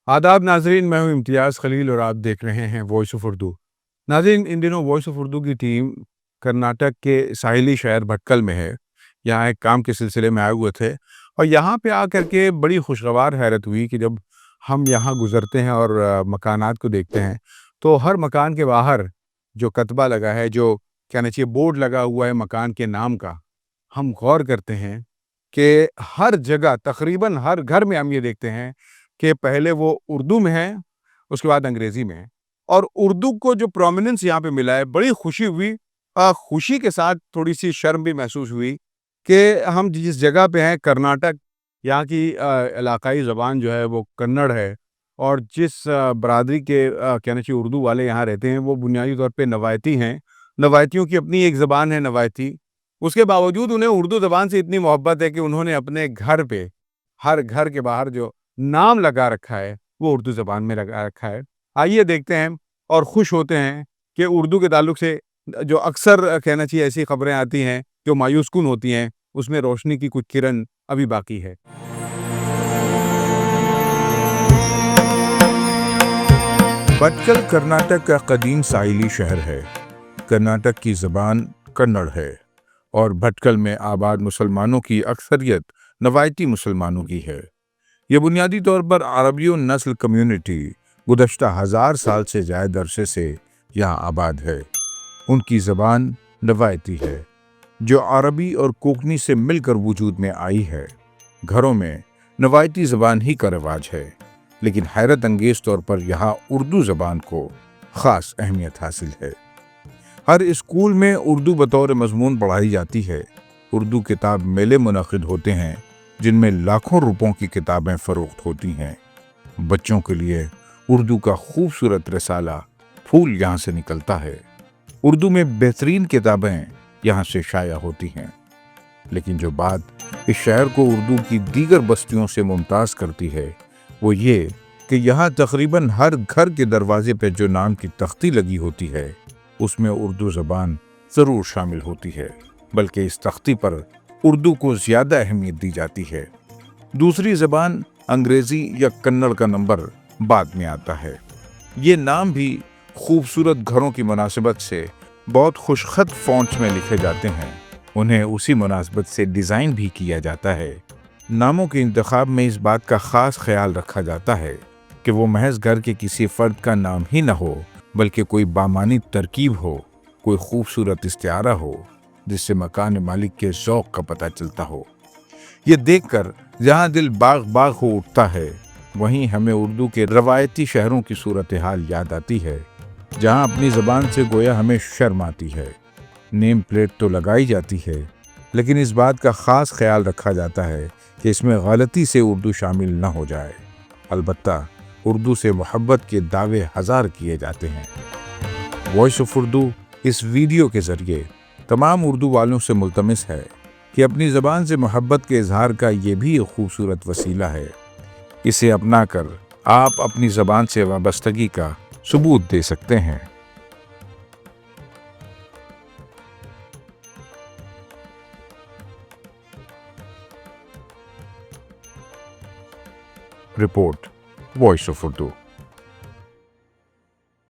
आदाब नाजरीन, मैं हूं इम्तियाज़ खलील और आप देख रहे हैं वॉइस ऑफ उर्दू। नाजरीन, इन दिनों वॉइस ऑफ उर्दू की टीम कर्नाटक के साहिली शहर भटकल में है। यहाँ एक काम के सिलसिले में आए हुए थे और यहाँ पे आकर के बड़ी खुशगवार हैरत हुई कि जब हम यहाँ गुजरते हैं और मकानात को देखते हैं, तो हर मकान के बाहर जो कतबा लगा है, जो कहना चाहिए बोर्ड लगा हुआ है मकान के नाम का, हम गौर करते हैं कि हर जगह तकरीबन हर घर में हम ये देखते हैं कि पहले वो उर्दू में है, उसके बाद अंग्रेज़ी में है। और उर्दू को जो प्रोमिनेंस यहाँ पे मिला है, बड़ी खुशी हुई। खुशी के साथ थोड़ी-सी शर्म भी महसूस हुई कि हम जिस जगह पे हैं कर्नाटक, यहाँ की इलाकाई ज़बान जो है वो कन्नड़ है और जिस बरादरी के कहना चाहिए उर्दू वाले यहाँ रहते हैं, वो बुनियादी तौर पे नवायती हैं। नवायतियों की अपनी एक ज़बान है नवायती। उसके बावजूद उन्हें उर्दू ज़बान से इतनी मोहब्बत है कि उन्होंने अपने घर पे, हर घर के बाहर जो नाम लगा रखा है, वो उर्दू ज़बान में लगा रखा है। आइए देखते हैं और खुश होते हैं कि उर्दू के ताल्लुक से जो अक्सर कहना चाहिए ऐसी खबरें आती हैं, जो मायूस कुन होती हैं, उसमें रोशनी की कुछ किरण अभी बाकी है। भटकल कर्नाटक का कदीम साहिली शहर है। कर्नाटक की ज़बान कन्नड़ है और भटकल में आबाद मुसलमानों की अक्सरियत नवायती मुसलमानों की है। यह बुनियादी तौर पर अरबियों नस्ल कम्युनिटी गुज़श्ता 1000 साल से ज़्यादा अरसे से यहाँ आबाद है। उनकी ज़बान नवायती है, जो अरबी और कोकनी से मिलकर वजूद में आई है। घरों में नवायती ज़बान ही का रिवाज है, लेकिन हैरत अंगेज़ तौर पर यहाँ उर्दू ज़बान को ख़ास अहमियत हासिल है। हर स्कूल में उर्दू बतौर मज़मून पढ़ाई जाती है। उर्दू किताब मेले मुनक़िद होते हैं, जिनमें लाखों रुपयों की किताबें फ़रोख्त होती हैं। बच्चों के लिए उर्दू का खूबसूरत रिसाला फूल यहाँ से निकलता है। उर्दू में बेहतरीन किताबें यहाँ से शाया होती हैं। लेकिन जो बात इस शहर को उर्दू की दीगर बस्तियों से मुमताज़ करती है, वो ये कि यहाँ तकरीबन हर घर के दरवाजे पर जो नाम की तख्ती लगी होती है, उसमें उर्दू ज़बान ज़रूर शामिल होती है, बल्कि इस तख्ती पर उर्दू को ज़्यादा अहमियत दी जाती है। दूसरी ज़बान अंग्रेज़ी या कन्नड़ का नंबर बाद में आता है। ये नाम भी खूबसूरत घरों की मुनासिबत से बहुत खुशखत फ़ॉन्ट्स में लिखे जाते हैं। उन्हें उसी मुनासिबत से डिज़ाइन भी किया जाता है। नामों के इंतखाब में इस बात का ख़ास ख्याल रखा जाता है कि वो महज घर के किसी फ़र्द का नाम ही न हो, बल्कि कोई बामानी तरकीब हो, कोई खूबसूरत इस्तिआरा हो, जिससे मकान मालिक के ज़ौक़ का पता चलता हो। ये देखकर जहाँ दिल बाग बाग हो उठता है, वहीं हमें उर्दू के रवायती शहरों की सूरत हाल याद आती है, जहाँ अपनी ज़बान से गोया हमें शर्म आती है। नेम प्लेट तो लगाई जाती है, लेकिन इस बात का ख़ास ख्याल रखा जाता है कि इसमें गलती से उर्दू शामिल न हो जाए। अलबत्ता उर्दू से मोहब्बत के दावे हज़ार किए जाते हैं। वॉइस ऑफ उर्दू इस वीडियो के ज़रिए तमाम उर्दू वालों से मुल्तमिस है कि अपनी ज़बान से मोहब्बत के इजहार का ये भी एक खूबसूरत वसीला है। इसे अपनाकर आप अपनी ज़बान से वाबस्तगी का सबूत दे सकते हैं। Report voice of Urdu.